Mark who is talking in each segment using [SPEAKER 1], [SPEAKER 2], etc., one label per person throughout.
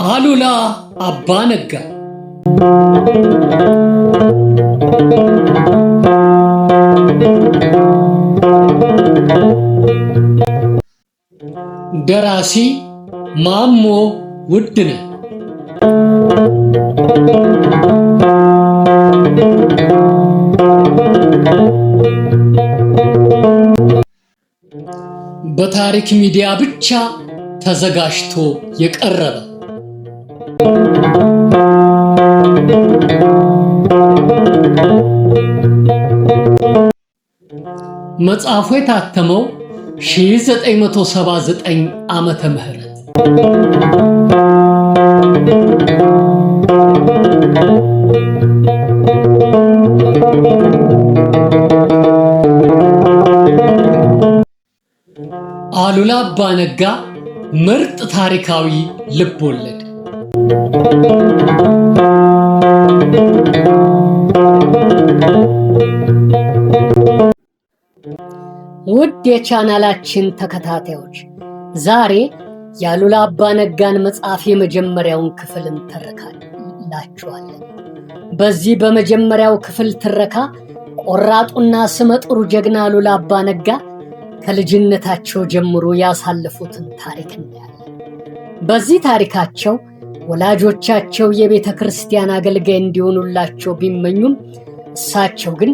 [SPEAKER 1] አሉላ አባነጋ ደራሲ ማሞ ውድነህ በታሪክ ሚዲያ ብቻ ተዘጋጅቶ የቀረበ መጽሐፉ የታተመው 1979 ዓመተ ምህረት አሉላ አባነጋ ምርጥ ታሪካዊ ልቦለድ። ውድ የቻናላችን ተከታታዮች ዛሬ የአሉላ አባነጋን መጽሐፍ የመጀመሪያውን ክፍል እንተርካላችኋለን። በዚህ በመጀመሪያው ክፍል ትረካ ቆራጡና ስመጥሩ ጀግና አሉላ አባነጋ ከልጅነታቸው ጀምሮ ያሳለፉትን ታሪክ እናያለን። በዚህ ታሪካቸው ወላጆቻቸው የቤተ ክርስቲያን አገልጋይ እንዲሆኑላቸው ቢመኙም እሳቸው ግን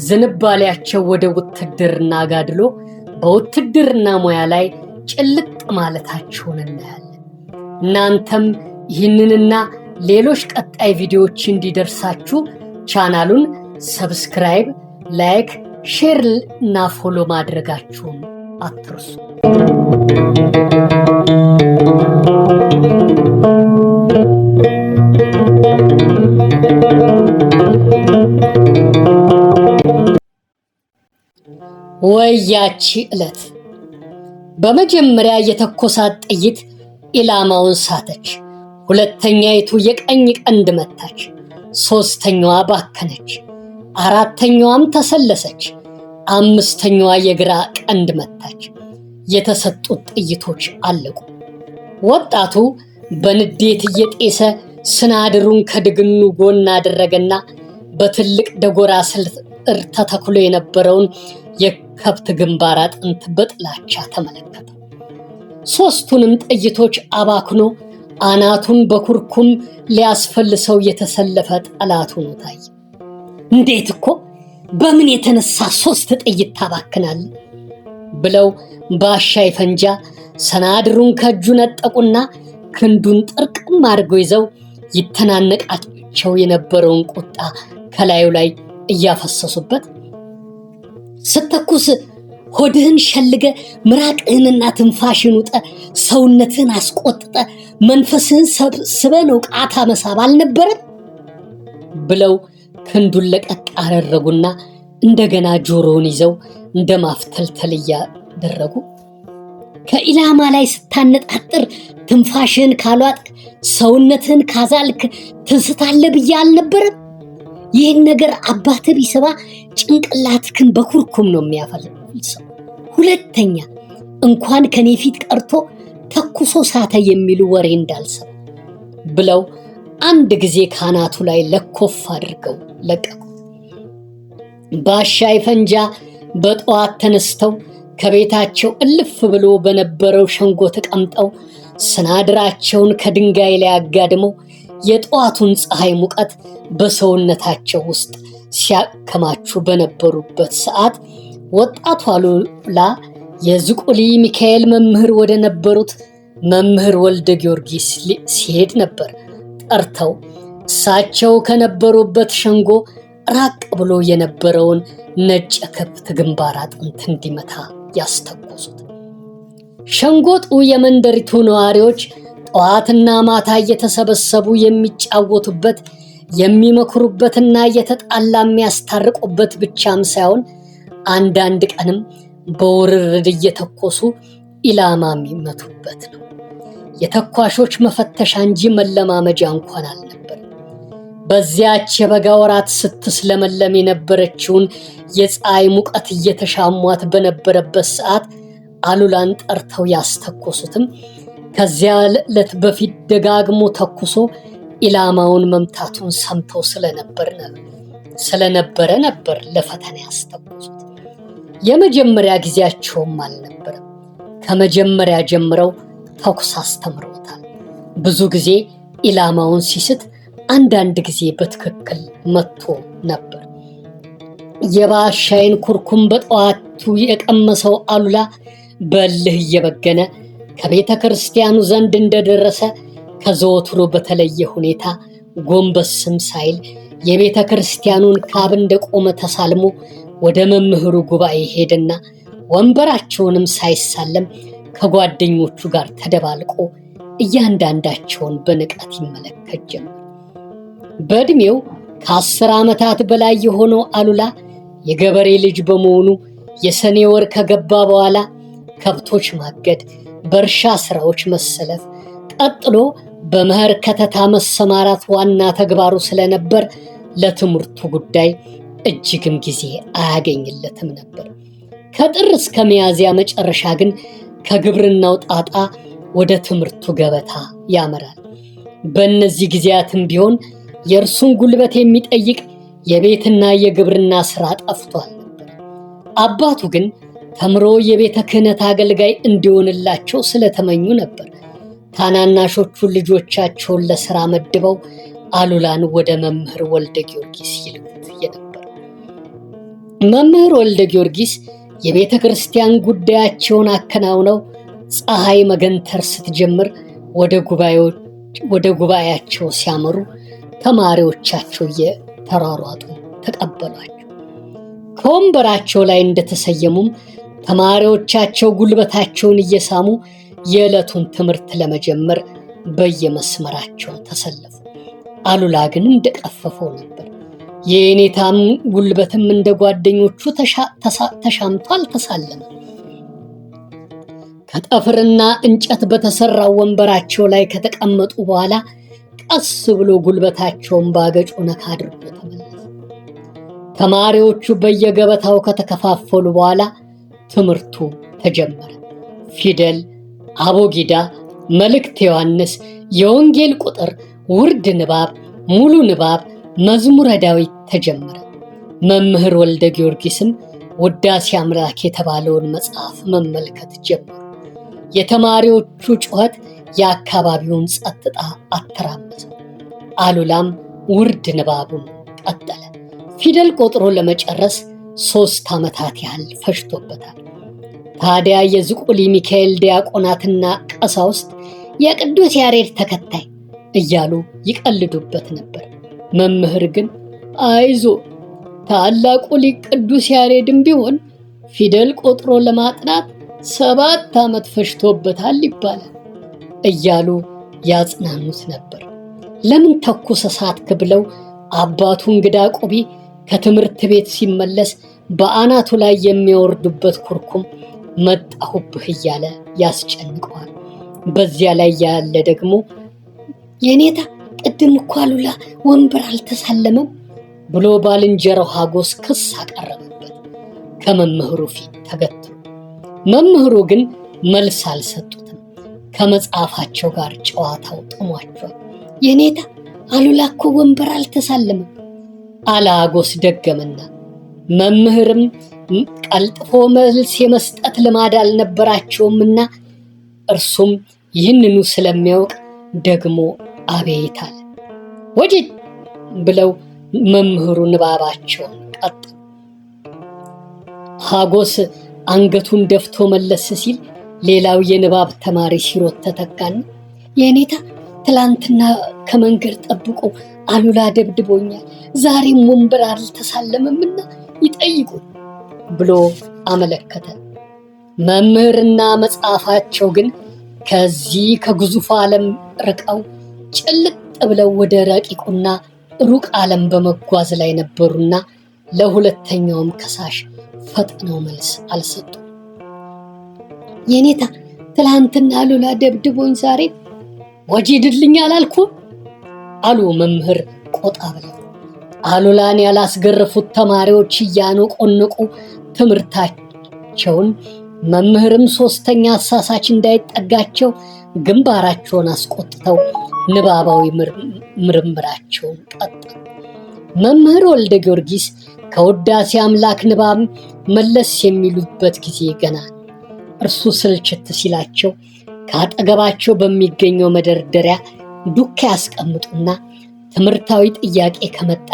[SPEAKER 1] ዝንባሌያቸው ወደ ውትድርና አጋድሎ በውትድርና ሙያ ላይ ጭልጥ ማለታቸውን እናያለን። እናንተም ይህንንና ሌሎች ቀጣይ ቪዲዮዎች እንዲደርሳችሁ ቻናሉን ሰብስክራይብ፣ ላይክ፣ ሼር እና ፎሎ ማድረጋችሁን አትርሱ። ወያቺ ዕለት በመጀመሪያ የተኮሳት ጥይት ኢላማውን ሳተች። ሁለተኛይቱ የቀኝ ቀንድ መታች። ሶስተኛዋ ባከነች። አራተኛዋም ተሰለሰች። አምስተኛዋ የግራ ቀንድ መታች። የተሰጡት ጥይቶች አለቁ። ወጣቱ በንዴት እየጤሰ ስናድሩን ከድግኑ ጎን አደረገና በትልቅ ደጎራ ስር ተተክሎ የነበረውን የከብት ግንባር አጥንት በጥላቻ ተመለከተ። ሶስቱንም ጥይቶች አባክኖ አናቱን በኩርኩም ሊያስፈልሰው የተሰለፈ ጠላት ሆኖ ታየ። እንዴት እኮ በምን የተነሳ 3 ጥይት ታባክናለህ? ብለው ባሻይ ፈንጃ ሰናድሩን ከእጁ ነጠቁና ክንዱን ጥርቅም አድርገው ይዘው ይተናነቃቸው የነበረውን ቁጣ ከላዩ ላይ እያፈሰሱበት ስተኩስ ሆድህን ሸልገ ምራቅህንና ትንፋሽን ውጠ ሰውነትህን አስቆጥጠ መንፈስህን ሰብስበ ነው ቃታ መሳብ አልነበረም? ብለው ክንዱን ለቀቅ አደረጉና እንደገና ጆሮውን ይዘው እንደማፍተልተል እያደረጉ ከኢላማ ላይ ስታነጣጥር ትንፋሽህን ካልዋጥክ ሰውነትህን ካዛልክ ትስታለህ ብዬ አልነበረም? ይህን ነገር አባትህ ቢሰማ ጭንቅላትህን በኩርኩም ነው የሚያፈልሰው። ሁለተኛ እንኳን ከኔ ፊት ቀርቶ ተኩሶ ሳተ የሚሉ ወሬ እንዳልሰማ ብለው አንድ ጊዜ ካናቱ ላይ ለኮፍ አድርገው ለቀቁ። ባሻይ ፈንጃ በጠዋት ተነስተው ከቤታቸው እልፍ ብሎ በነበረው ሸንጎ ተቀምጠው ስናድራቸውን ከድንጋይ ላይ አጋድመው የጠዋቱን ፀሐይ ሙቀት በሰውነታቸው ውስጥ ሲያከማቹ በነበሩበት ሰዓት ወጣቱ አሉላ የዝቁሊ ሚካኤል መምህር ወደ ነበሩት መምህር ወልደ ጊዮርጊስ ሲሄድ ነበር ጠርተው እሳቸው ከነበሩበት ሸንጎ ራቅ ብሎ የነበረውን ነጭ ከብት ግንባር አጥንት እንዲመታ ያስተኮሱት። ሸንጎጡ የመንደሪቱ ነዋሪዎች ጠዋትና ማታ እየተሰበሰቡ የሚጫወቱበት የሚመክሩበትና እየተጣላ የሚያስታርቁበት ብቻም ሳይሆን አንዳንድ ቀንም በውርርድ እየተኮሱ ኢላማ የሚመቱበት ነው። የተኳሾች መፈተሻ እንጂ መለማመጃ እንኳን አልነበር። በዚያች የበጋ ወራት ስትስለመለም የነበረችውን የፀሐይ ሙቀት እየተሻሟት በነበረበት ሰዓት አሉላን ጠርተው ያስተኮሱትም ከዚያ ዕለት በፊት ደጋግሞ ተኩሶ ኢላማውን መምታቱን ሰምተው ስለነበረ ነበር ለፈተና ያስተኮሱት። የመጀመሪያ ጊዜያቸውም አልነበረም። ከመጀመሪያ ጀምረው ተኩስ አስተምረውታል። ብዙ ጊዜ ኢላማውን ሲስት፣ አንዳንድ ጊዜ በትክክል መጥቶ ነበር። የባሻይን ኩርኩም በጠዋቱ የቀመሰው አሉላ በእልህ እየበገነ ከቤተ ክርስቲያኑ ዘንድ እንደደረሰ ከዘወትሮ በተለየ ሁኔታ ጎንበስም ሳይል የቤተ ክርስቲያኑን ካብ እንደቆመ ተሳልሞ ወደ መምህሩ ጉባኤ ሄደና ወንበራቸውንም ሳይሳለም ከጓደኞቹ ጋር ተደባልቆ እያንዳንዳቸውን በንቀት ይመለከት ጀመር። በዕድሜው ከ10 ዓመታት በላይ የሆነው አሉላ የገበሬ ልጅ በመሆኑ የሰኔ ወር ከገባ በኋላ ከብቶች ማገድ፣ በእርሻ ስራዎች መሰለፍ፣ ቀጥሎ በመኸር ከተታ መሰማራት ዋና ተግባሩ ስለነበር ለትምህርቱ ጉዳይ እጅግም ጊዜ አያገኝለትም ነበር። ከጥር እስከ ሚያዝያ መጨረሻ ግን ከግብርናው ጣጣ ወደ ትምህርቱ ገበታ ያመራል። በእነዚህ ጊዜያትም ቢሆን የእርሱን ጉልበት የሚጠይቅ የቤትና የግብርና ስራ ጠፍቷል ነበር። አባቱ ግን ተምሮ የቤተ ክህነት አገልጋይ እንዲሆንላቸው ስለተመኙ ነበር ታናናሾቹን ልጆቻቸውን ለስራ መድበው አሉላን ወደ መምህር ወልደ ጊዮርጊስ ይልኩት የነበር። መምህር ወልደ ጊዮርጊስ የቤተ ክርስቲያን ጉዳያቸውን አከናውነው ፀሐይ መገንተር ስትጀምር ወደ ጉባኤያቸው ሲያመሩ ተማሪዎቻቸው እየተሯሯጡ ተቀበሏቸው። ከወንበራቸው ላይ እንደተሰየሙም ተማሪዎቻቸው ጉልበታቸውን እየሳሙ የዕለቱን ትምህርት ለመጀመር በየመስመራቸው ተሰለፉ። አሉላ ግን እንደቀፈፈው ነበር። የኔታም ጉልበትም እንደ ጓደኞቹ ተሻምቶ አልተሳለመም። ከጠፍርና እንጨት በተሰራው ወንበራቸው ላይ ከተቀመጡ በኋላ ቀስ ብሎ ጉልበታቸውን ባገጩ ነካ አድርጎ ተመለሰ። ተማሪዎቹ በየገበታው ከተከፋፈሉ በኋላ ትምህርቱ ተጀመረ። ፊደል፣ አቦጊዳ፣ መልእክተ ዮሐንስ፣ የወንጌል ቁጥር፣ ውርድ ንባብ፣ ሙሉ ንባብ፣ መዝሙረ ዳዊት ተጀመረ። መምህር ወልደ ጊዮርጊስም ውዳሴ አምላክ የተባለውን መጽሐፍ መመልከት ጀመሩ። የተማሪዎቹ ጩኸት የአካባቢውን ጸጥታ አተራመሰ። አሉላም ውርድ ንባቡን ቀጠለ። ፊደል ቆጥሮ ለመጨረስ 3 ዓመታት ያህል ፈጅቶበታል። ታዲያ የዝቁሊ ሚካኤል ዲያቆናትና ቀሳውስት የቅዱስ ያሬድ ተከታይ እያሉ ይቀልዱበት ነበር። መምህር ግን አይዞ ታላቁ ሊቅ ቅዱስ ያሬድም ቢሆን ፊደል ቆጥሮ ለማጥናት 7 ዓመት ፈጅቶበታል ይባላል እያሉ ያጽናኑት ነበር። ለምን ተኩስ ሳትክ ብለው አባቱ እንግዳ ቆቢ ከትምህርት ቤት ሲመለስ በአናቱ ላይ የሚያወርዱበት ኩርኩም መጣሁብህ እያለ ያስጨንቀዋል። በዚያ ላይ ያለ ደግሞ የኔታ ቅድም እኮ አሉላ ወንበር አልተሳለመም ብሎ ባልንጀራው ሀጎስ ክስ አቀረበበት ከመምህሩ ፊት ተገትሮ። መምህሩ ግን መልስ አልሰጡትም። ከመጽሐፋቸው ጋር ጨዋታው ጥሟቸዋል። የኔታ አሉላ እኮ ወንበር አልተሳለመም አለ ሀጎስ ደገመና። መምህርም ቀልጥፎ መልስ የመስጠት ልማድ አልነበራቸውምና እርሱም ይህንኑ ስለሚያውቅ ደግሞ አቤት አለ። ወዲህ ብለው መምህሩ ንባባቸውን ቀጠሉ። ሀጎስ አንገቱን ደፍቶ መለስ ሲል ሌላው የንባብ ተማሪ ሲሮጥ ተተካና የኔታ ትላንትና ከመንገድ ጠብቆ አሉላ ደብድቦኛል፣ ዛሬም ወንበር አልተሳለመምና ይጠይቁኝ ብሎ አመለከተ። መምህርና መጽሐፋቸው ግን ከዚህ ከግዙፍ ዓለም ርቀው ጭልጥ ብለው ወደ ረቂቁና ሩቅ ዓለም በመጓዝ ላይ ነበሩና ለሁለተኛውም ከሳሽ ፈጥነው መልስ አልሰጡም። የኔታ ትላንትና አሉላ ደብድቦኝ ዛሬ ወጂድልኝ አላልኩም አሉ መምህር ቆጣ ብለው። አሉላን ያላስገረፉት ተማሪዎች እያነቆነቁ ትምህርታቸውን መምህርም ሶስተኛ አሳሳች እንዳይጠጋቸው ግንባራቸውን አስቆጥተው ንባባዊ ምርምራቸውን ቀጠሉ። መምህር ወልደ ጊዮርጊስ ከውዳሴ አምላክ ንባብ መለስ የሚሉበት ጊዜ ገና ነው። እርሱ ስልችት ሲላቸው ከአጠገባቸው በሚገኘው መደርደሪያ ዱካ ያስቀምጡና ትምህርታዊ ጥያቄ ከመጣ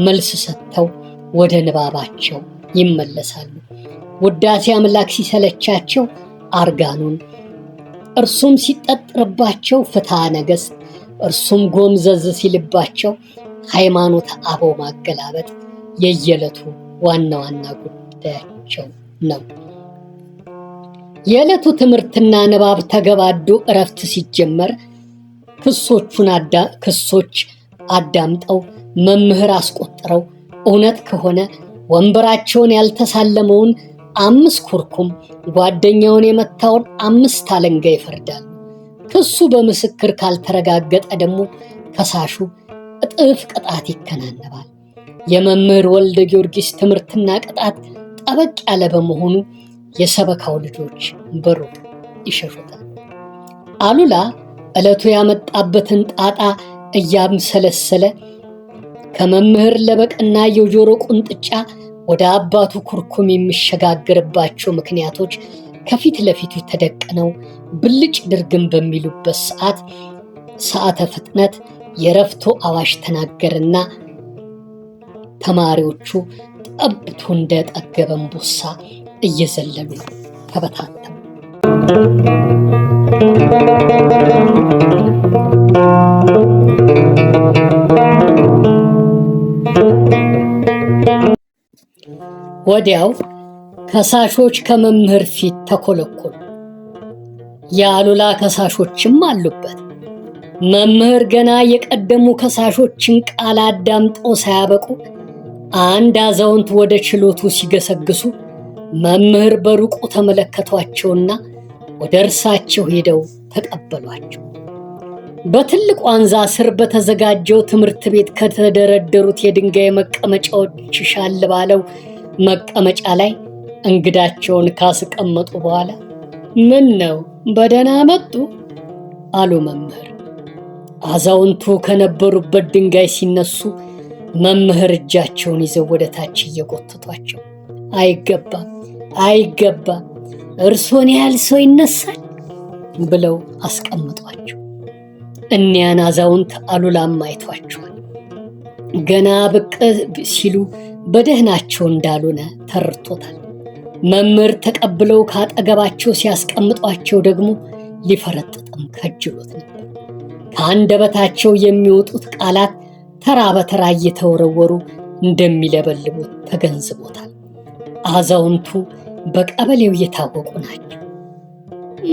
[SPEAKER 1] መልስ ሰጥተው ወደ ንባባቸው ይመለሳሉ። ውዳሴ አምላክ ሲሰለቻቸው አርጋኑን፣ እርሱም ሲጠጥርባቸው ፍትሐ ነገሥት፣ እርሱም ጎምዘዝ ሲልባቸው ሃይማኖተ አበው ማገላበጥ የየዕለቱ ዋና ዋና ጉዳያቸው ነው። የዕለቱ ትምህርትና ንባብ ተገባዶ እረፍት ሲጀመር ክሶች አዳምጠው መምህር አስቆጥረው እውነት ከሆነ ወንበራቸውን ያልተሳለመውን 5 ኩርኩም ጓደኛውን የመታውን 5 አለንጋ ይፈርዳሉ። ክሱ በምስክር ካልተረጋገጠ ደግሞ ከሳሹ እጥፍ ቅጣት ይከናነባል። የመምህር ወልደ ጊዮርጊስ ትምህርትና ቅጣት ጠበቅ ያለ በመሆኑ የሰበካው ልጆች በሩቅ ይሸሹታል። አሉላ ዕለቱ ያመጣበትን ጣጣ እያምሰለሰለ ከመምህር ለበቅና የጆሮ ቁንጥጫ ወደ አባቱ ኩርኩም የሚሸጋገርባቸው ምክንያቶች ከፊት ለፊቱ ተደቅነው ብልጭ ድርግም በሚሉበት ሰዓተ ፍጥነት የረፍቶ አዋሽ ተናገርና ተማሪዎቹ ጠብቶ እንደጠገበ እምቦሳ እየዘለሉ ተበታተኑ። ወዲያው ከሳሾች ከመምህር ፊት ተኮለኮሉ። የአሉላ ከሳሾችም አሉበት። መምህር ገና የቀደሙ ከሳሾችን ቃል አዳምጠው ሳያበቁ አንድ አዛውንት ወደ ችሎቱ ሲገሰግሱ መምህር በሩቁ ተመለከቷቸውና ወደ እርሳቸው ሄደው ተቀበሏቸው። በትልቅ ዋንዛ ስር በተዘጋጀው ትምህርት ቤት ከተደረደሩት የድንጋይ መቀመጫዎች ሻል ባለው መቀመጫ ላይ እንግዳቸውን ካስቀመጡ በኋላ ምን ነው በደህና መጡ አሉ መምህር። አዛውንቱ ከነበሩበት ድንጋይ ሲነሱ መምህር እጃቸውን ይዘው ወደ ታች እየጎተቷቸው አይገባም፣ አይገባም፣ እርሶን ያህል ሰው ይነሳል ብለው አስቀምጧቸው። እኒያን አዛውንት አሉላም አይቷቸዋል። ገና ብቅ ሲሉ በደህናቸው እንዳልሆነ ተረድቶታል። መምህር ተቀብለው ካጠገባቸው ሲያስቀምጧቸው ደግሞ ሊፈረጥጥም ከጅሎት ነበር። ከአንደበታቸው የሚወጡት ቃላት ተራ በተራ እየተወረወሩ እንደሚለበልቡት ተገንዝቦታል። አዛውንቱ በቀበሌው የታወቁ ናቸው።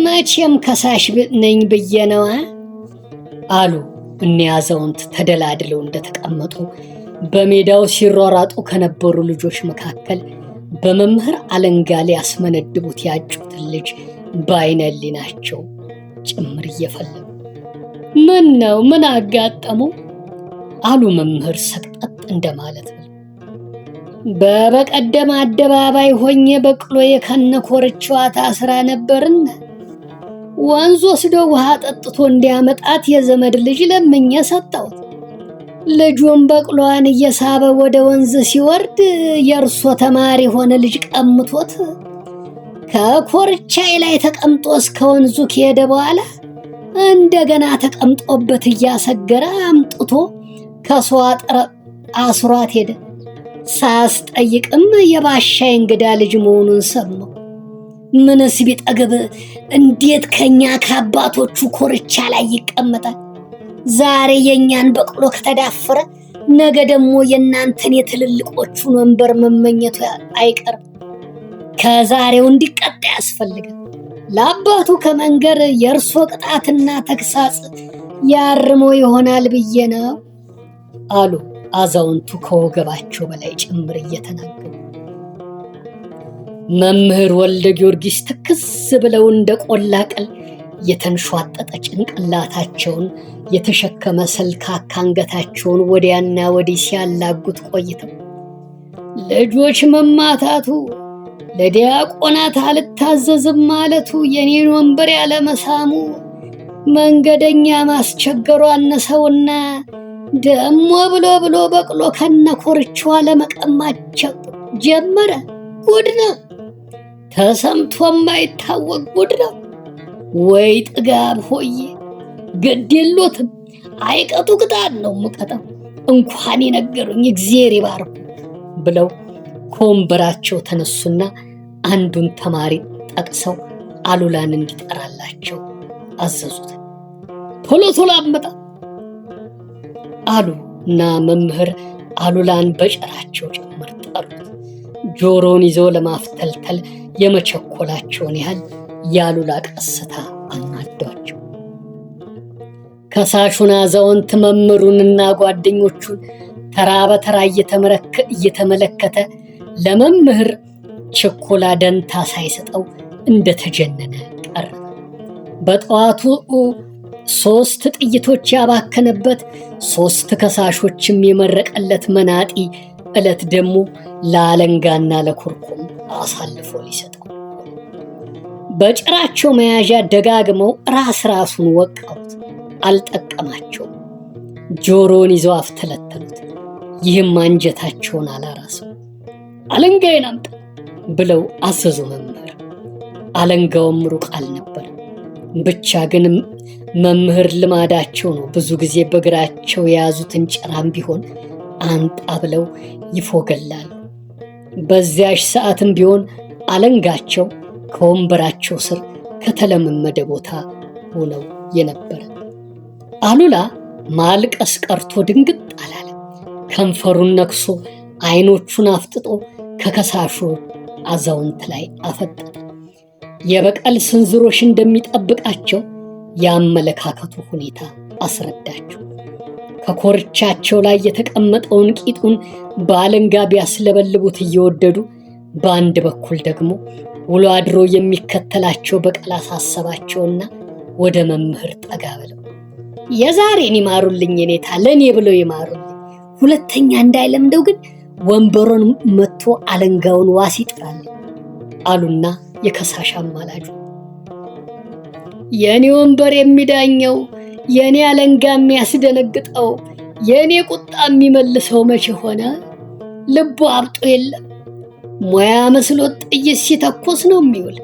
[SPEAKER 1] መቼም ከሳሽ ነኝ ብዬ ነዋ አሉ። እኒያ አዛውንት ተደላድለው እንደተቀመጡ በሜዳው ሲሯራጡ ከነበሩ ልጆች መካከል በመምህር አለንጋ ሊያስመነድቡት ያጩትን ልጅ በዓይነ ሕሊናቸው ጭምር እየፈለጉ ምን ነው ምን አጋጠሙ አሉ። መምህር ሰቅጠጥ እንደማለት ነው። በበቀደም አደባባይ ሆኜ በቅሎዬ ከነኮርቻዋ ታስራ ነበርና ወንዝ ወስዶ ውሃ ጠጥቶ እንዲያመጣት የዘመድ ልጅ ለምኜ ሰጠሁት። ልጁን በቅሎዋን እየሳበ ወደ ወንዝ ሲወርድ የእርሶ ተማሪ ሆነ ልጅ ቀምቶት ከኮርቻዬ ላይ ተቀምጦ እስከ ወንዙ ከሄደ በኋላ እንደገና ተቀምጦበት እያሰገረ አምጥቶ ከሰው አስሯት ሄደ። ሳያስጠይቅም የባሻይ እንግዳ ልጅ መሆኑን ሰማሁ። ምንስ ቢጠግብ እንዴት ከኛ ከአባቶቹ ኮርቻ ላይ ይቀመጣል? ዛሬ የኛን በቅሎ ከተዳፈረ ነገ ደግሞ የእናንተን የትልልቆቹን ወንበር መመኘቱ አይቀርም። ከዛሬው እንዲቀጣ ያስፈልጋል። ለአባቱ ከመንገር የእርሶ ቅጣትና ተግሳጽ ያርመው ይሆናል ብዬ ነው አሉ አዛውንቱ ከወገባቸው በላይ ጭምር እየተናገሩ። መምህር ወልደ ጊዮርጊስ ትክዝ ብለው እንደ ቆላ ቅል የተንሿጠጠ ጭንቅላታቸውን የተሸከመ ሰልካካ አንገታቸውን ወዲያና ወዲህ ሲያላጉት ቆይተው ልጆች መማታቱ ለዲያቆናት አልታዘዝም ማለቱ የኔን ወንበር ያለመሳሙ መንገደኛ ማስቸገሩ አነሰውና ደሞ ብሎ በቅሎ ከነኮርቻዋ ለመቀማቸው ጀመረ። ጉድ ነው! ተሰምቶ የማይታወቅ ጉድ ነው! ወይ ጥጋብ ሆዬ! ግድ የሎትም አይቀጡ ቅጣት ነው የምቀጣው። እንኳን የነገሩኝ እግዚአብሔር ይባርኩ ብለው ከወንበራቸው ተነሱና አንዱን ተማሪ ጠቅሰው አሉላን እንዲጠራላቸው አዘዙት። ቶሎ አመጣ አሉና መምህር አሉላን በጭራቸው ጭምር ጠሩት። ጆሮን ይዘው ለማፍተልተል የመቸኮላቸውን ያህል የአሉላ ቀስታ አናዷቸው። ከሳሹን አዛውንት መምህሩንና ጓደኞቹን ተራ በተራ እየተመለከተ ለመምህር ችኮላ ደንታ ሳይሰጠው እንደተጀነነ ቀረ። በጠዋቱ 3 ጥይቶች ያባከነበት 3 ከሳሾችም የመረቀለት መናጢ ዕለት ደግሞ ለአለንጋና ለኩርኩም አሳልፎ ሊሰጠው በጭራቸው መያዣ ደጋግመው ራሱን ወቃውት። አልጠቀማቸውም። ጆሮን ይዘው አፍተለተሉት። ይህም አንጀታቸውን አላራሰው። አለንጋዬን አምጣ ብለው አዘዙ መምህር። አለንጋውም ሩቅ አልነበር። ብቻ ግን መምህር ልማዳቸው ነው። ብዙ ጊዜ በእግራቸው የያዙትን ጭራም ቢሆን አንጣ ብለው ይፎገላሉ። በዚያሽ ሰዓትም ቢሆን አለንጋቸው ከወንበራቸው ስር ከተለመመደ ቦታ ሆነው የነበረ። አሉላ ማልቀስ ቀርቶ ድንግጥ አላለ። ከንፈሩን ነክሶ አይኖቹን አፍጥጦ ከከሳሹ አዛውንት ላይ አፈጠጠ። የበቀል ስንዝሮሽ እንደሚጠብቃቸው የአመለካከቱ ሁኔታ አስረዳቸው። ከኮርቻቸው ላይ የተቀመጠውን ቂጡን በአለንጋ ቢያስለበልቡት እየወደዱ በአንድ በኩል ደግሞ ውሎ አድሮ የሚከተላቸው በቀል አሳሰባቸውና ወደ መምህር ጠጋ ብለው የዛሬን ይማሩልኝ የኔታ ለኔ ብለው ይማሩልኝ፣ ሁለተኛ እንዳይለምደው ግን ወንበሩን መጥቶ አለንጋውን ዋስ ይጥራል አሉና የከሳሽ አማላጁ የኔ ወንበር የሚዳኘው የኔ አለንጋ የሚያስደነግጠው የኔ ቁጣ የሚመልሰው መቼ ሆነ? ልቡ አብጦ የለም ሙያ መስሎት ጥይት ሲተኮስ ነው የሚውል።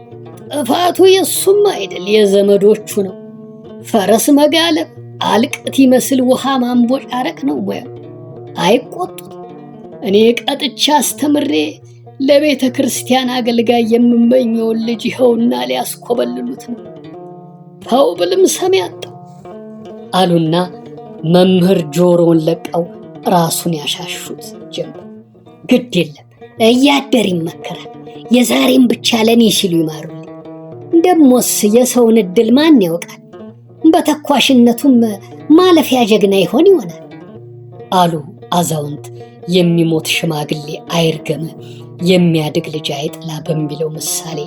[SPEAKER 1] ጥፋቱ የሱም አይደል የዘመዶቹ ነው። ፈረስ መጋለብ አልቅት ይመስል ውሃ ማንቦጫረቅ ነው ሙያው። አይቆጡት። እኔ ቀጥቻ አስተምሬ ለቤተ ክርስቲያን አገልጋይ የምመኘውን ልጅ ይኸውና ሊያስኮበልሉት ነው። ተው ብልም ሰሚ አጣው አሉና መምህር ጆሮውን ለቀው ራሱን ያሻሹት ጀመር። ግድ የለም እያደር ይመከራል። የዛሬም ብቻ ለኔ ሲሉ ይማሩልኝ። ደሞስ የሰውን እድል ማን ያውቃል? በተኳሽነቱም ማለፊያ ጀግና ይሆን ይሆናል አሉ አዛውንት። የሚሞት ሽማግሌ አይርገም የሚያድግ ልጅ አይጥላ በሚለው ምሳሌ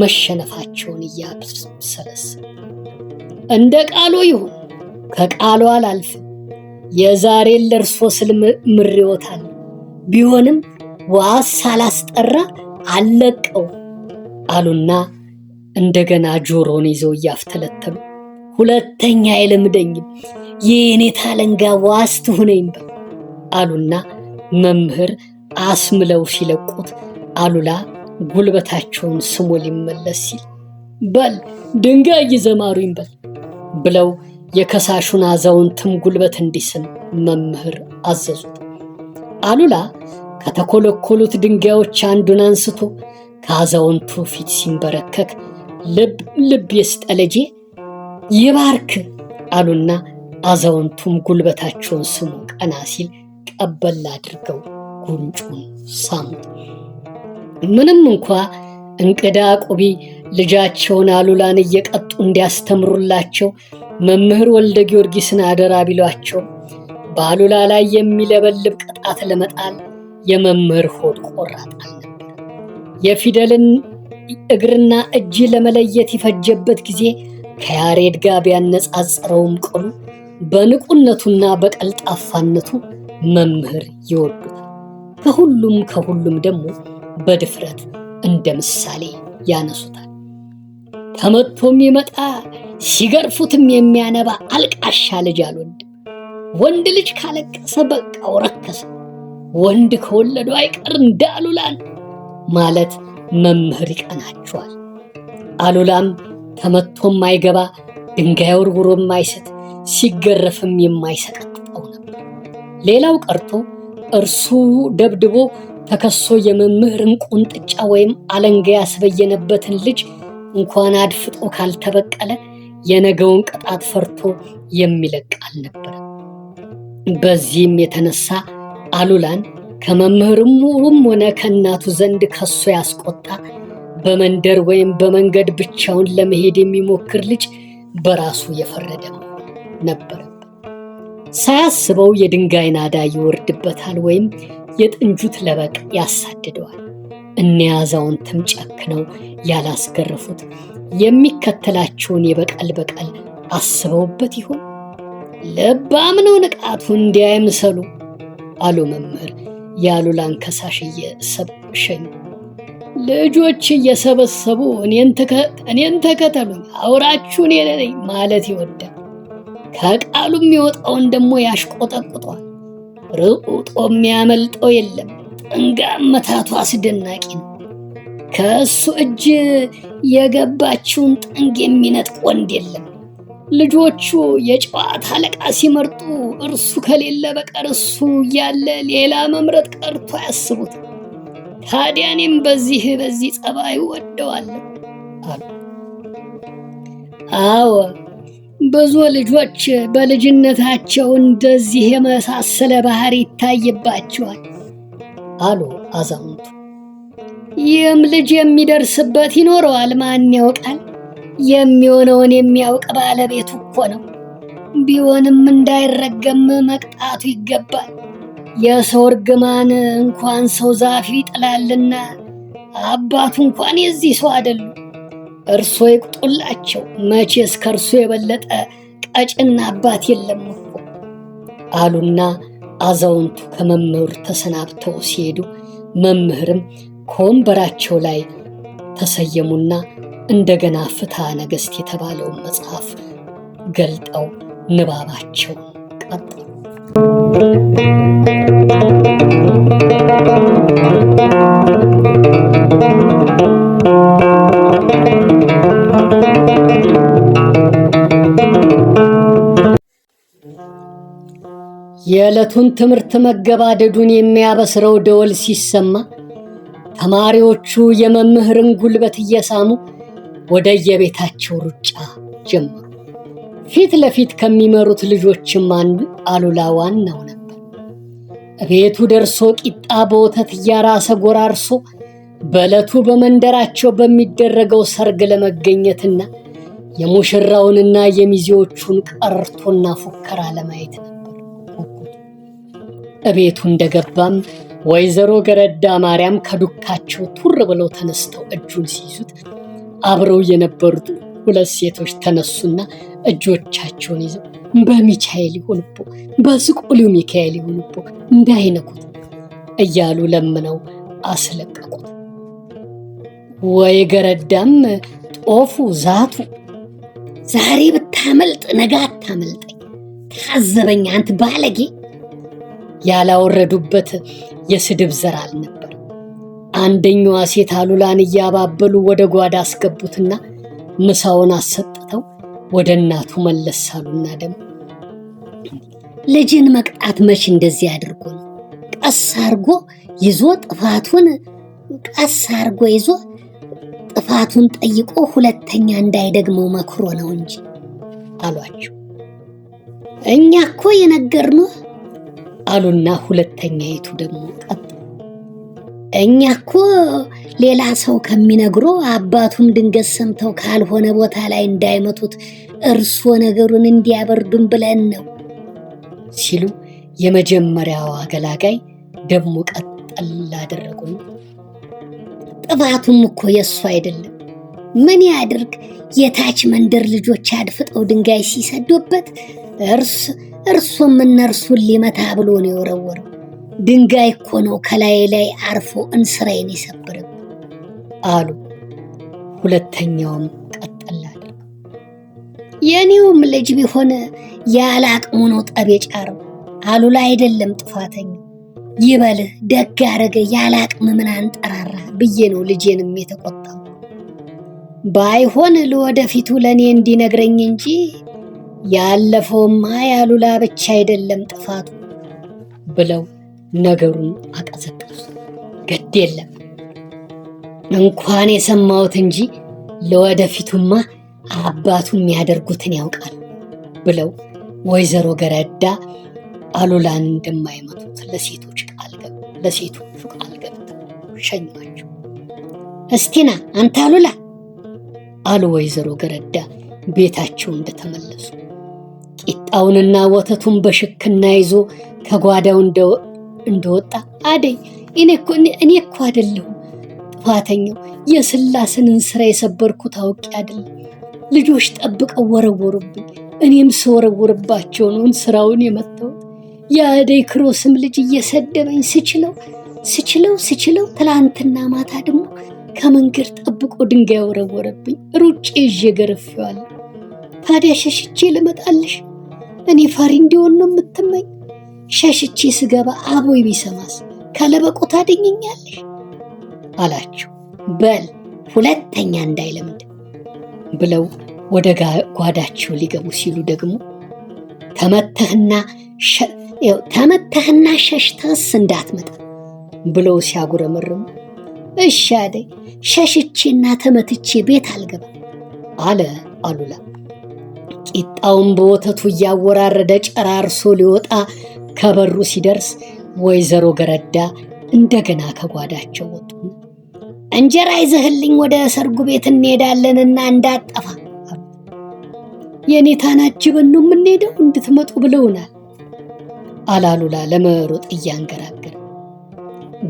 [SPEAKER 1] መሸነፋቸውን እያብሰለሰ እንደ ቃሉ ይሁን ከቃሉ አላልፍም። የዛሬን ለእርሶ ስል ምሬዎታል። ቢሆንም ዋስ ሳላስጠራ አለቀው አሉና እንደገና ጆሮን ይዘው እያፍተለተሉ ሁለተኛ አይለምደኝም የኔታ አለንጋ ዋስ ትሁነኝ አሉና መምህር አስምለው ሲለቁት አሉላ ጉልበታቸውን ስሞ ሊመለስ ሲል በል ድንጋይ ይዘማሩኝ በል ብለው የከሳሹን አዛውንትም ጉልበት እንዲስም መምህር አዘዙት። አሉላ ከተኮለኮሉት ድንጋዮች አንዱን አንስቶ ከአዛውንቱ ፊት ሲንበረከክ ልብ የስጠለጄ ይባርክ አሉና አዛውንቱም ጉልበታቸውን ስሞ ቀና ሲል ቀበል አድርገው ጉንጩን ሳሙት። ምንም እንኳ እንቅዳ ቆቢ ልጃቸውን አሉላን እየቀጡ እንዲያስተምሩላቸው መምህር ወልደ ጊዮርጊስን አደራ ቢሏቸው በአሉላ ላይ የሚለበልብ ቅጣት ለመጣል የመምህር ሆድ ቆራጥ አልነበር። የፊደልን እግርና እጅ ለመለየት የፈጀበት ጊዜ ከያሬድ ጋር ቢያነጻጽረውም ቅሉ በንቁነቱና በቀልጣፋነቱ መምህር ይወዱታል። ከሁሉም ደግሞ በድፍረት እንደ ምሳሌ ያነሱታል። ተመቶም ይመጣ ሲገርፉትም የሚያነባ አልቃሻ ልጅ አልወድም። ወንድ ልጅ ካለቀሰ በቃው ረከሰ። ወንድ ከወለዱ አይቀር እንደ አሉላን ማለት መምህር ይቀናቸዋል። አሉላም ተመቶም ማይገባ ድንጋይ ወርውሮ የማይስት ሲገረፍም የማይሰቀጥጠው ነበር። ሌላው ቀርቶ እርሱ ደብድቦ ተከሶ የመምህርን ቁንጥጫ ወይም አለንጋ ያስበየነበትን ልጅ እንኳን አድፍጦ ካልተበቀለ የነገውን ቅጣት ፈርቶ የሚለቅ አልነበረም። በዚህም የተነሳ አሉላን ከመምህርም ሆነ ከእናቱ ዘንድ ከሶ ያስቆጣ በመንደር ወይም በመንገድ ብቻውን ለመሄድ የሚሞክር ልጅ በራሱ የፈረደ ነበረበት። ሳያስበው የድንጋይ ናዳ ይወርድበታል ወይም የጥንጁት ለበቅ ያሳድደዋል። እኒያ አዛውንትም ጨክነው ያላስገረፉት የሚከተላቸውን የበቀል አስበውበት ይሆን? ልባም ነው ንቃቱ እንዲያ አይምሰሉ አሉ መምህር የአሉላን ከሳሽ እየሸኙ። ልጆች እየሰበሰቡ እኔን ተከተሉኝ አውራችሁ እኔ ነኝ ማለት ይወዳል። ከቃሉ የሚወጣውን ደግሞ ያሽቆጠቁጧል። ርቁጦ የሚያመልጠው የለም። ጥንጋ መታቱ አስደናቂ ነው። ከእሱ እጅ የገባችውን ጥንግ የሚነጥቅ ወንድ የለም። ልጆቹ የጨዋታ አለቃ ሲመርጡ እርሱ ከሌለ በቀር እሱ እያለ ሌላ መምረጥ ቀርቶ አያስቡት። ታዲያ እኔም በዚህ ጸባዩ ወደዋለሁ አሉ። አዎ ብዙ ልጆች በልጅነታቸው እንደዚህ የመሳሰለ ባህሪ ይታይባቸዋል አሉ አዛውንቱ። ይህም ልጅ የሚደርስበት ይኖረዋል፣ ማን ያውቃል? የሚሆነውን የሚያውቅ ባለቤቱ እኮ ነው። ቢሆንም እንዳይረገም መቅጣቱ ይገባል። የሰው እርግማን እንኳን ሰው ዛፍ ይጥላልና አባቱ እንኳን የዚህ ሰው አይደሉ። እርሶ ይቁጡላቸው፣ መቼስ ከእርሱ የበለጠ ቀጭና አባት የለም እኮ አሉና አዛውንቱ ከመምህር ተሰናብተው ሲሄዱ መምህርም ከወንበራቸው ላይ ተሰየሙና እንደገና ፍትሐ ነገሥት የተባለውን መጽሐፍ ገልጠው ንባባቸውን ቀጠሉ። የዕለቱን ትምህርት መገባደዱን የሚያበስረው ደወል ሲሰማ ተማሪዎቹ የመምህርን ጉልበት እየሳሙ ወደ የቤታቸው ሩጫ ጀመሩ። ፊት ለፊት ከሚመሩት ልጆችም አንዱ አሉላ ዋናው ነበር። ቤቱ ደርሶ ቂጣ በወተት እያራሰ ጎራርሶ በዕለቱ በመንደራቸው በሚደረገው ሰርግ ለመገኘትና የሙሽራውንና የሚዜዎቹን ቀረርቶና ፉከራ ለማየት ነበር። እቤቱ እንደገባም ወይዘሮ ገረዳ ማርያም ከዱካቸው ቱር ብለው ተነስተው እጁን ሲይዙት አብረው የነበሩት ሁለት ሴቶች ተነሱና እጆቻቸውን ይዘው በሚካኤል ይሁንቦ፣ በስቁሉ ሚካኤል ይሁንቦ እንዳይነኩት እያሉ ለምነው አስለቀቁት። ወይ ገረዳም ጦፉ ዛቱ። ዛሬ ብታመልጥ ነገ አታመልጠኝ፣ ታዘበኝ አንተ ባለጌ። ያላወረዱበት የስድብ ዘር አልነበር። አንደኛዋ ሴት አሉላን እያባበሉ ወደ ጓዳ አስገቡትና ምሳውን አሰጥተው ወደ እናቱ መለስ አሉና ደግሞ ልጅን መቅጣት መች እንደዚህ አድርጎ ነው? ቀስ አርጎ ይዞ ጥፋቱን ጠይቆ ሁለተኛ እንዳይደግመው መክሮ ነው እንጂ አሏቸው። እኛ እኮ የነገርነው አሉና ሁለተኛይቱ ደግሞ ቀጥ እኛ እኮ ሌላ ሰው ከሚነግሮ አባቱም ድንገት ሰምተው ካልሆነ ቦታ ላይ እንዳይመቱት እርሶ ነገሩን እንዲያበርዱን ብለን ነው ሲሉ የመጀመሪያው አገላጋይ ደግሞ ቀጠል አደረጉና ጥፋቱም እኮ የሱ አይደለም፣ ምን ያድርግ? የታች መንደር ልጆች አድፍጠው ድንጋይ ሲሰዱበት እርሱም እነርሱን ሊመታ ብሎ ነው የወረወረው። ድንጋይ እኮ ነው ከላይ አርፎ እንስራዬን የሰበረብኝ። አሉ። ሁለተኛውም ቀጠል አድርገው የኔውም ልጅ ቢሆን ያለ አቅሙ ነው ጠብ የጫረው። አሉላ አይደለም ጥፋተኛ። ይበልህ ደግ አረገ ያለ አቅም ምን አንጠራራ ብዬ ነው ልጄንም የተቆጣው። ባይሆን ለወደፊቱ ለኔ እንዲነግረኝ እንጂ ያለፈውማ ያሉላ ብቻ አይደለም ጥፋቱ ብለው ነገሩን አቀዘቀዙ። ግድ የለም እንኳን የሰማሁት እንጂ ለወደፊቱማ አባቱ የሚያደርጉትን ያውቃል ብለው ወይዘሮ ገረዳ አሉላን እንደማይመቱት ለሴቶቹ ቃል ገብተው ሸኟቸው። እስቲና አንተ አሉላ አሉ ወይዘሮ ገረዳ ቤታቸው እንደተመለሱ። ቂጣውንና ወተቱን በሽክና ይዞ ከጓዳው እንደወጣ አደይ እኔ እኮ አይደለሁም ጥፋተኛው፣ የስላስንን ስራ የሰበርኩት አውቄ አይደለም። ልጆች ጠብቀው ወረወሩብኝ፣ እኔም ስወረውርባቸው ነው ስራውን የመታሁት። የአደይ ክሮስም ልጅ እየሰደበኝ ስችለው ትላንትና ማታ ደግሞ ከመንገድ ጠብቆ ድንጋይ ወረወረብኝ። ሩጬ ይዤ ገርፌዋለሁ። ታዲያ ሸሽቼ ልመጣልሽ? እኔ ፈሪ እንዲሆን ነው የምትመኝ? ሸሽቼ ስገባ አቦይ ቢሰማስ ካለበቆ ታደኘኛለሽ አላቸው። በል ሁለተኛ እንዳይለምድ ብለው ወደ ጓዳቸው ሊገቡ ሲሉ ደግሞ ተመተህና ሸሽተስ እንዳትመጣ ብለው ሲያጉረመርሙ እሺ አደይ ሸሽቼና ተመትቼ ቤት አልገባ አለ አሉላ። ቂጣውን በወተቱ እያወራረደ ጨራርሶ ሊወጣ ከበሩ ሲደርስ ወይዘሮ ገረዳ እንደገና ከጓዳቸው ወጡ። እንጀራ ይዘህልኝ ወደ ሰርጉ ቤት እንሄዳለንና እንዳጠፋ የኔታን አጅበን ነው የምንሄደው፣ እንድትመጡ ብለውናል አላሉላ ለመሮጥ እያንገራገረ።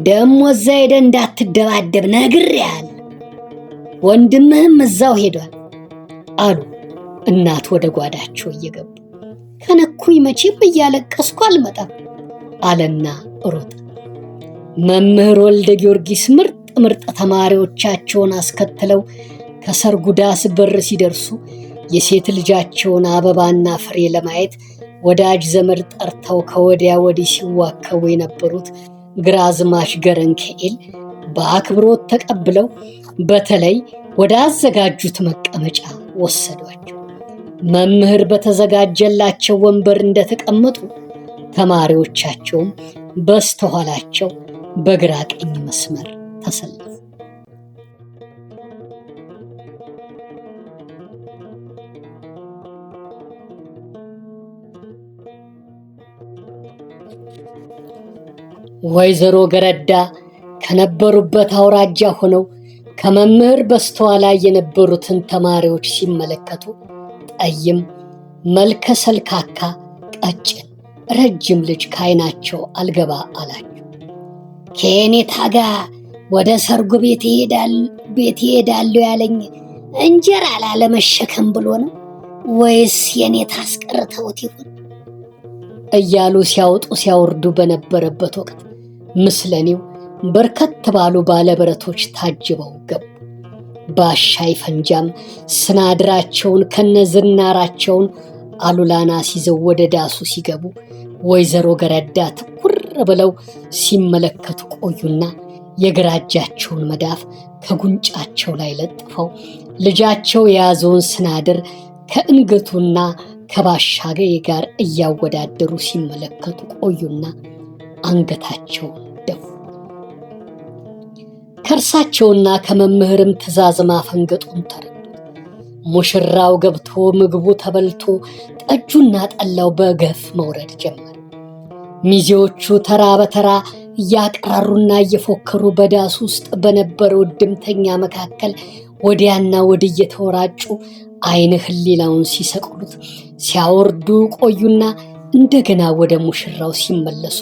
[SPEAKER 1] ደሞ እዛ ሄደ እንዳትደባደብ ነግሬሃለሁ፣ ወንድምህም እዛው ሄዷል አሉ እናት ወደ ጓዳቸው እየገቡ። ከነኩኝ መቼም እያለቀስኩ አልመጣም አለና ሮጠ። መምህር ወልደ ጊዮርጊስ ምርጥ ተማሪዎቻቸውን አስከትለው ከሰርጉ ዳስ በር ሲደርሱ የሴት ልጃቸውን አበባና ፍሬ ለማየት ወዳጅ ዘመድ ጠርተው ከወዲያ ወዲህ ሲዋከቡ የነበሩት ግራዝማች ገረንከኤል በአክብሮት ተቀብለው በተለይ ወደ አዘጋጁት መቀመጫ ወሰዷቸው። መምህር በተዘጋጀላቸው ወንበር እንደተቀመጡ ተማሪዎቻቸውም በስተኋላቸው በግራ ቀኝ መስመር ተሰለፉ። ወይዘሮ ገረዳ ከነበሩበት አውራጃ ሆነው ከመምህር በስተኋላ የነበሩትን ተማሪዎች ሲመለከቱ ጠይም፣ መልከ ሰልካካ፣ ቀጭን፣ ረጅም ልጅ ከዓይናቸው አልገባ አላቸው። ከኔታ ጋር ወደ ሰርጉ ቤት ይሄዳለሁ ያለኝ እንጀራ ላለመሸከም ብሎ ነው ወይስ የኔታ አስቀርተውት ይሆን እያሉ ሲያወጡ ሲያወርዱ በነበረበት ወቅት ምስለኔው በርከት ባሉ ባለበረቶች ታጅበው ገቡ። ባሻይ ፈንጃም ስናድራቸውን ከነዝናራቸውን አሉላና ሲዘው ወደ ዳሱ ሲገቡ ወይዘሮ ገረዳ ትኩር ብለው ሲመለከቱ ቆዩና የግራ እጃቸውን መዳፍ ከጉንጫቸው ላይ ለጥፈው ልጃቸው የያዘውን ስናድር ከእንገቱና ከባሻገ ጋር እያወዳደሩ ሲመለከቱ ቆዩና አንገታቸውን ደፉ። ከእርሳቸውና ከመምህርም ትእዛዝ ማፈንገጡን ተረዱት። ሙሽራው ገብቶ ምግቡ ተበልቶ ጠጁና ጠላው በገፍ መውረድ ጀመረ። ሚዜዎቹ ተራ በተራ እያቀራሩና እየፎከሩ በዳስ ውስጥ በነበረው እድምተኛ መካከል ወዲያና ወዲህ እየተወራጩ አይነ ህሊናውን ሲሰቅሉት ሲያወርዱ ቆዩና እንደገና ወደ ሙሽራው ሲመለሱ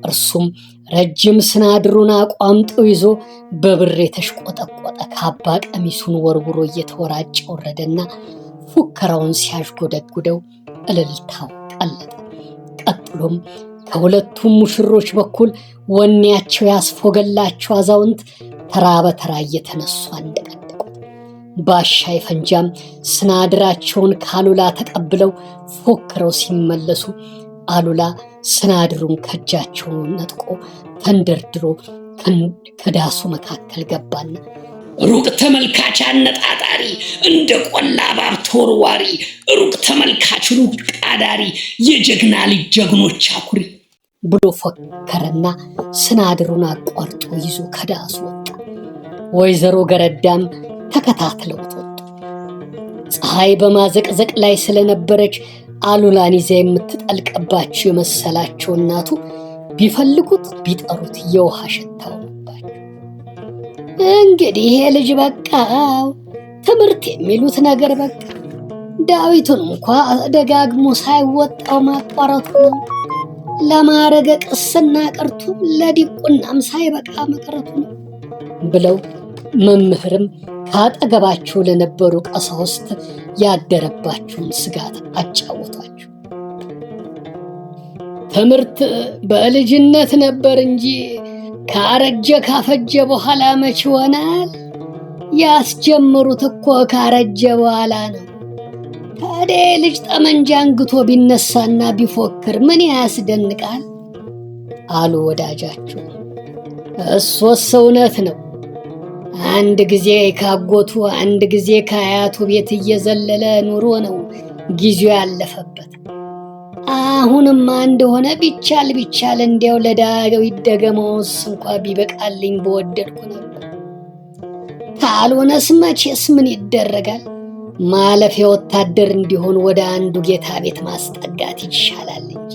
[SPEAKER 1] እርሱም ረጅም ስናድሩን አቋምጦ ይዞ በብር የተሽቆጠቆጠ ካባ ቀሚሱን ወርውሮ እየተወራጨ ወረደና ፉከራውን ሲያዥጎደጉደው እልልታው ቀለጠ። ቀጥሎም ከሁለቱም ሙሽሮች በኩል ወኔያቸው ያስፎገላቸው አዛውንት ተራ በተራ እየተነሱ አንደቀደቁት። ባሻይ ፈንጃም ስናድራቸውን ከአሉላ ተቀብለው ፎክረው ሲመለሱ አሉላ ስናድሩን ከእጃቸው ነጥቆ ተንደርድሮ ከዳሱ መካከል ገባና
[SPEAKER 2] ሩቅ ተመልካች አነጣጣሪ እንደ ቆላ ባብ ተወርዋሪ ሩቅ ተመልካች ሩቅ ቃዳሪ የጀግና ልጅ ጀግኖች አኩሪ
[SPEAKER 1] ብሎ ፎከረና ስናድሩን አቋርጦ ይዞ ከዳሱ ወጣ። ወይዘሮ ገረዳም ተከታትለውት ወጡ። ፀሐይ በማዘቅዘቅ ላይ ስለነበረች አሉላን ይዛ የምትጠልቅባቸው የመሰላቸው እናቱ ቢፈልጉት ቢጠሩት የውሃ ሽታው ነባቸው። እንግዲህ ይሄ ልጅ በቃው፣ ትምህርት የሚሉት ነገር በቃ፣ ዳዊቱን እንኳ ደጋግሞ ሳይወጣው ማቋረጡ ነው። ለማዕረገ ቅስና ቀርቶ ለዲቁናም ሳይበቃ መቅረቱ ነው ብለው መምህርም ካጠገባቸው ለነበሩ ቀሳውስት ያደረባቸውን ስጋት አጫወቷቸው። ትምህርት በልጅነት ነበር እንጂ ካረጀ ካፈጀ በኋላ መች ይሆናል? ያስጀምሩት እኮ ካረጀ በኋላ ነው። ታዲያ ልጅ ጠመንጃ አንግቶ ቢነሳና ቢፎክር ምን ያስደንቃል? አሉ ወዳጃቸው። እሱስ እውነት ነው። አንድ ጊዜ ካጎቱ አንድ ጊዜ ከአያቱ ቤት እየዘለለ ኑሮ ነው ጊዜው ያለፈበት። አሁንም እንደሆነ ቢቻል እንዲያው ለዳዊት ደገመውስ እንኳ ቢበቃልኝ በወደድኩ ነበር። ካልሆነስ መቼስ ምን ይደረጋል? ማለፊያ ወታደር እንዲሆን ወደ አንዱ ጌታ ቤት ማስጠጋት ይሻላል እንጂ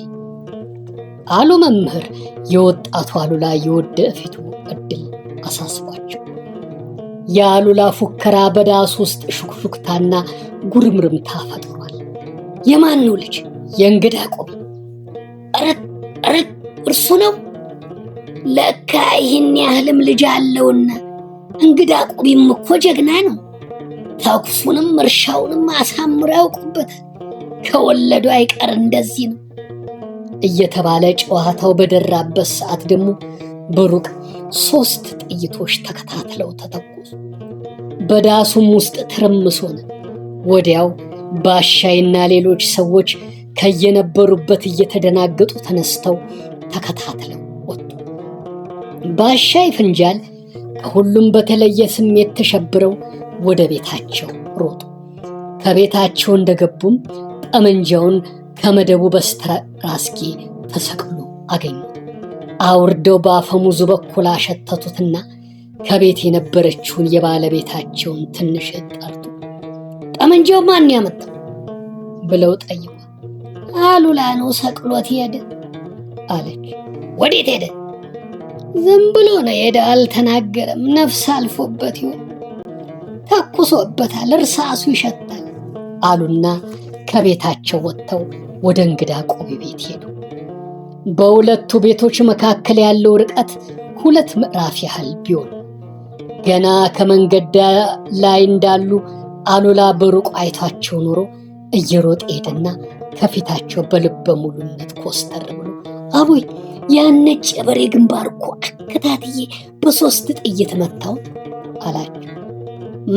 [SPEAKER 1] አሉ መምህር። የወጣቱ አሉላ የወደፊቱ እድል አሳስቧቸው። የአሉላ ፉከራ በዳስ ውስጥ ሹክሹክታና ጉርምርምታ ፈጥሯል። የማን ነው ልጅ? የእንግዳ ቆቢ። ኧረ እርሱ ነው ለካ። ይህን ያህልም ልጅ አለውና እንግዳ ቆቢም እኮ ጀግና ነው። ተኩሱንም እርሻውንም አሳምሮ ያውቁበታል። ከወለዱ አይቀር እንደዚህ ነው እየተባለ ጨዋታው በደራበት ሰዓት ደግሞ በሩቅ 3 ጥይቶች ተከታትለው ተተኮሱ። በዳሱም ውስጥ ትርምስ ሆነ። ወዲያው ባሻይና ሌሎች ሰዎች ከየነበሩበት እየተደናገጡ ተነስተው ተከታትለው ወጡ። ባሻይ ፍንጃል ከሁሉም በተለየ ስሜት ተሸብረው ወደ ቤታቸው ሮጡ። ከቤታቸው እንደገቡም ጠመንጃውን ከመደቡ በስተራስጌ ተሰቅሎ አገኙት። አውርደው በአፈሙዙ በኩል አሸተቱትና ከቤት የነበረችውን የባለቤታቸውን ትንሽ ጠርቶ ጠመንጃው ማን ያመጣው ብለው ጠይቋል። አሉላ ነው ሰቅሎት ሄደ አለች። ወዴት ሄደ? ዝም ብሎ ነው ሄደ፣ አልተናገረም። ነፍስ አልፎበት ይሆን? ተኩሶበታል፣ እርሳሱ ይሸታል አሉና ከቤታቸው ወጥተው ወደ እንግዳ ቆቢ ቤት ሄዱ። በሁለቱ ቤቶች መካከል ያለው ርቀት 2 ምዕራፍ ያህል ቢሆን ገና ከመንገድ ላይ እንዳሉ አሉላ በሩቅ አይቷቸው ኖሮ እየሮጠ ሄደና ከፊታቸው በልበ ሙሉነት ኮስተር ብሎ አቦይ ያን ነጭ የበሬ ግንባር እኮ አከታትዬ በ3 ጥይት መታሁት አላቸው።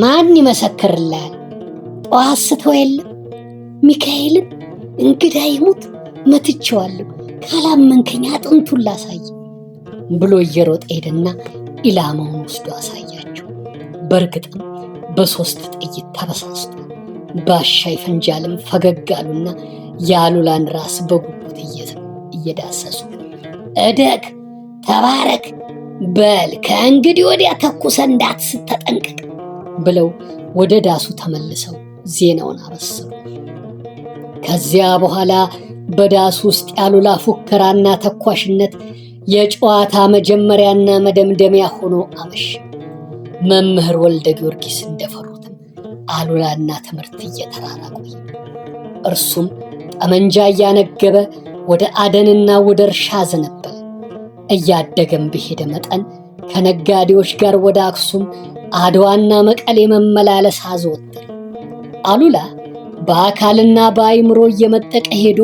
[SPEAKER 1] ማን ይመሰክርልሃል? ጠዋት ስተው የለም ሚካኤልን እንግዳ ይሙት መትቼዋለሁ፣ ካላመንከኝ አጥንቱን ላሳይ ብሎ እየሮጠ ሄደና ኢላማውን ወስዶ አሳያቸው። በእርግጥም በ3 ጥይት ተበሳስቶ ባሻይ ፍንጃልም ፈገግ አሉና የአሉላን ራስ በጉጉት እየዳሰሱ እደግ ተባረክ በል ከእንግዲህ ወዲያ ተኩሰ እንዳትስት ተጠንቀቅ ብለው ወደ ዳሱ ተመልሰው ዜናውን አበሰሩ። ከዚያ በኋላ በዳሱ ውስጥ የአሉላ ፉከራና ተኳሽነት የጨዋታ መጀመሪያና መደምደሚያ ሆኖ አመሸ። መምህር ወልደ ጊዮርጊስ እንደፈሩትም አሉላና ትምህርት እየተራራቁ እርሱም ጠመንጃ እያነገበ ወደ አደንና ወደ እርሻ ዘነበለ። እያደገም በሄደ መጠን ከነጋዴዎች ጋር ወደ አክሱም፣ አድዋና መቀሌ መመላለስ አዘወተረ። አሉላ በአካልና በአይምሮ እየመጠቀ ሄዶ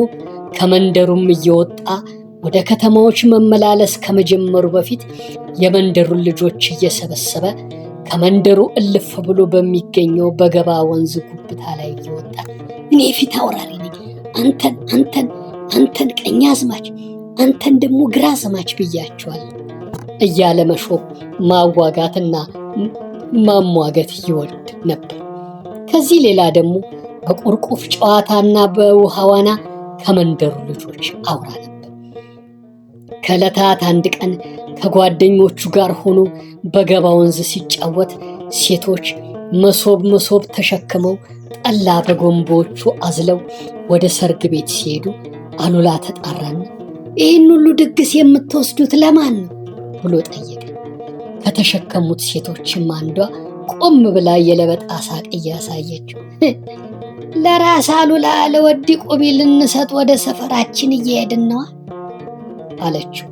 [SPEAKER 1] ከመንደሩም እየወጣ ወደ ከተማዎች መመላለስ ከመጀመሩ በፊት የመንደሩን ልጆች እየሰበሰበ ከመንደሩ እልፍ ብሎ በሚገኘው በገባ ወንዝ ጉብታ ላይ እየወጣ እኔ ፊት አውራሪ ነኝ፣ አንተን ቀኛዝማች፣ አንተን ደግሞ ግራዝማች ብያቸዋል እያለ መሾም ማዋጋትና ማሟገት ይወድ ነበር። ከዚህ ሌላ ደግሞ በቁርቁፍ ጨዋታና በውሃ ዋና ከመንደሩ ልጆች አውራ ነበር። ከዕለታት አንድ ቀን ከጓደኞቹ ጋር ሆኖ በገባ ወንዝ ሲጫወት ሴቶች መሶብ ተሸክመው ጠላ በጎንቦቹ አዝለው ወደ ሰርግ ቤት ሲሄዱ አሉላ ተጣራና ይህን ሁሉ ድግስ የምትወስዱት ለማን ነው ብሎ ጠየቀ። ከተሸከሙት ሴቶችም አንዷ ቆም ብላ የለበጣ ሳቅ እያሳየችው ለራስ አሉላ ለወዲ ቆቢ ልንሰጥ ወደ ሰፈራችን እየሄድን ነዋ አለችው።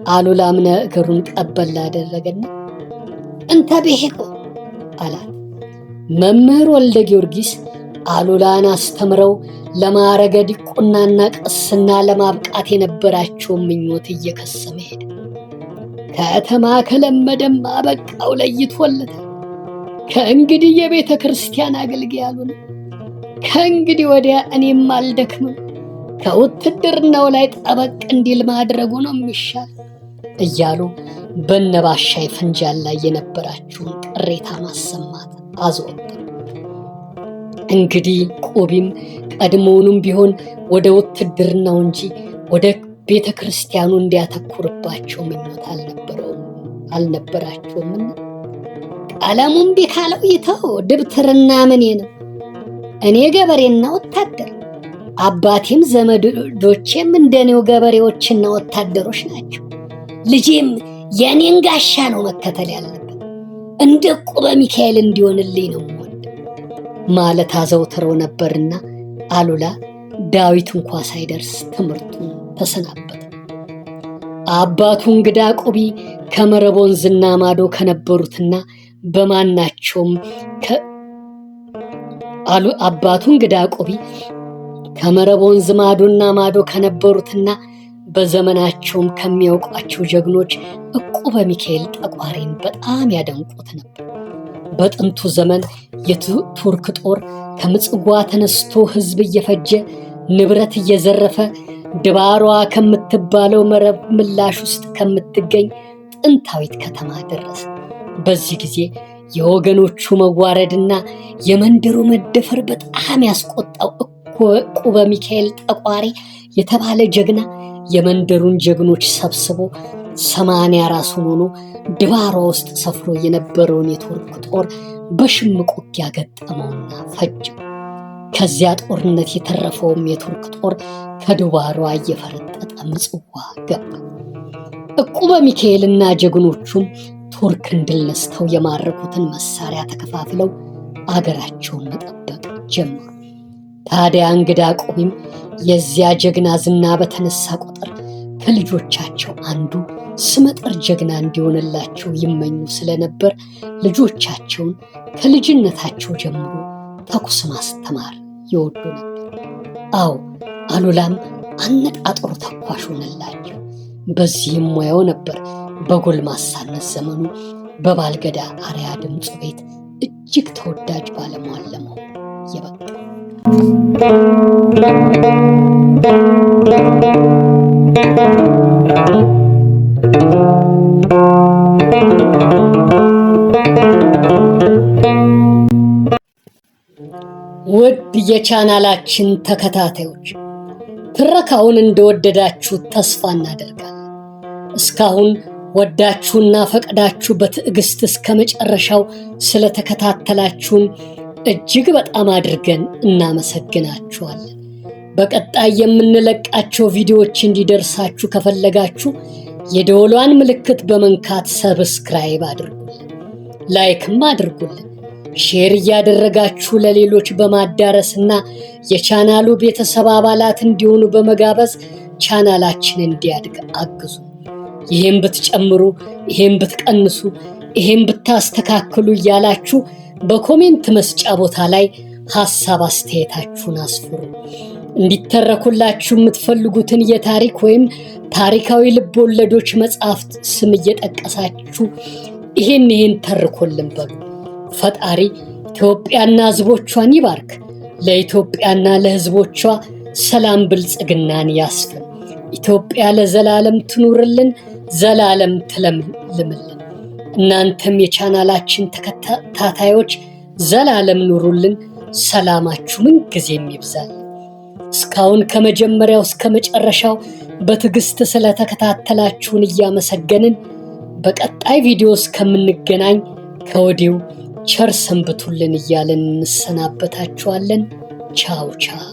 [SPEAKER 1] አሉላም ነገሩን ቀበል አደረገና እንተ ብሔቆ አላት። መምህር ወልደ ጊዮርጊስ አሉላን አስተምረው ለማዕረገ ዲቁናና ቅስና ለማብቃት የነበራቸውን ምኞት እየከሰመ ሄደ። ከተማ ከለመደም አበቃው ለይቶለታል። ከእንግዲህ የቤተ ክርስቲያን አገልጋይ አሉን። ከእንግዲህ ወዲያ እኔም አልደክምም፣ ከውትድርናው ላይ ጠበቅ እንዲል ማድረጉ ነው የሚሻል እያሉ በነባሻይ ፍንጃል ላይ የነበራቸውን ቅሬታ ማሰማት አዘወተሩ። እንግዲህ ቆቢም ቀድሞውንም ቢሆን ወደ ውትድርናው እንጂ ወደ ቤተ ክርስቲያኑ እንዲያተኩርባቸው ምኞት አልነበራቸውም። ቀለሙም ቢካለው ይተው ድብትርና ምኔ ነው። እኔ ገበሬና ወታደር፣ አባቴም ዘመዶቼም እንደኔው ገበሬዎችና ወታደሮች ናቸው። ልጄም የኔን ጋሻ ነው መከተል ያለበት፣ እንደ ዕቁበ ሚካኤል እንዲሆንልኝ ነው የምወድ ማለት አዘውትረው ነበርና አሉላ ዳዊት እንኳ ሳይደርስ ትምህርቱን ተሰናበተ። አባቱ እንግዳ ቆቢ ከመረብ ወንዝና ማዶ ከነበሩትና በማናቸውም አባቱ እንግዳ ቆቢ ከመረብ ወንዝ ማዶና ማዶ ከነበሩትና በዘመናቸውም ከሚያውቋቸው ጀግኖች ዕቁበ ሚካኤል ጠቋሪን በጣም ያደንቁት ነበር። በጥንቱ ዘመን የቱርክ ጦር ከምጽዋ ተነስቶ ሕዝብ እየፈጀ ንብረት እየዘረፈ ድባሯ ከምትባለው መረብ ምላሽ ውስጥ ከምትገኝ ጥንታዊት ከተማ ደረሰ። በዚህ ጊዜ የወገኖቹ መዋረድና የመንደሩ መደፈር በጣም ያስቆጣው ዕቁበ ሚካኤል ጠቋሪ የተባለ ጀግና የመንደሩን ጀግኖች ሰብስቦ 80 ራሱን ሆኖ ድባሯ ውስጥ ሰፍሮ የነበረውን የቱርክ ጦር በሽምቅ ውጊያ ገጠመውና ፈጀው። ከዚያ ጦርነት የተረፈውም የቱርክ ጦር ከድባሯ እየፈረጠጠ ምጽዋ ገባ። ዕቁበ ሚካኤልና ጀግኖቹም ቱርክን ድል ነስተው የማረኩትን መሳሪያ ተከፋፍለው አገራቸውን መጠበቅ ጀመሩ። ታዲያ እንግዳ ቆቢም የዚያ ጀግና ዝና በተነሳ ቁጥር ከልጆቻቸው አንዱ ስመጥር ጀግና እንዲሆንላቸው ይመኙ ስለነበር ልጆቻቸውን ከልጅነታቸው ጀምሮ ተኩስ ማስተማር ይወዱ ነበር። አዎ አሉላም አነጣጥሮ ተኳሽ ሆነላቸው። በዚህም ሙያው ነበር በጎልማሳነት ዘመኑ በባልገዳ አርያ ድምፁ ቤት እጅግ ተወዳጅ ባለሟል ለመሆን የበቃ። ውድ የቻናላችን ተከታታዮች ትረካውን እንደወደዳችሁ ተስፋ እናደርጋለን። እስካሁን ወዳችሁና ፈቅዳችሁ በትዕግስት እስከ መጨረሻው ስለተከታተላችሁን እጅግ በጣም አድርገን እናመሰግናችኋለን። በቀጣይ የምንለቃቸው ቪዲዮዎች እንዲደርሳችሁ ከፈለጋችሁ የደወሏን ምልክት በመንካት ሰብስክራይብ አድርጉልን፣ ላይክም አድርጉልን። ሼር እያደረጋችሁ ለሌሎች በማዳረስና የቻናሉ ቤተሰብ አባላት እንዲሆኑ በመጋበዝ ቻናላችን እንዲያድግ አግዙ። ይሄን ብትጨምሩ፣ ይሄን ብትቀንሱ፣ ይሄን ብታስተካክሉ እያላችሁ በኮሜንት መስጫ ቦታ ላይ ሐሳብ አስተያየታችሁን አስፍሩ። እንዲተረኩላችሁ የምትፈልጉትን የታሪክ ወይም ታሪካዊ ልቦለዶች መጽሐፍት ስም እየጠቀሳችሁ ይሄን ተርኮልን በሉ። ፈጣሪ ኢትዮጵያና ሕዝቦቿን ይባርክ። ለኢትዮጵያና ለሕዝቦቿ ሰላም ብልጽግናን ያስፍን። ኢትዮጵያ ለዘላለም ትኑርልን፣ ዘላለም ትለምልምልን። እናንተም የቻናላችን ተከታታዮች ዘላለም ኑሩልን። ሰላማችሁ ምን ጊዜም ይብዛል። እስካሁን ከመጀመሪያው እስከ መጨረሻው በትዕግስት ስለተከታተላችሁን እያመሰገንን በቀጣይ ቪዲዮ እስከምንገናኝ ከወዲሁ ቸር ሰንብቱልን እያለን እንሰናበታችኋለን። ቻው ቻው።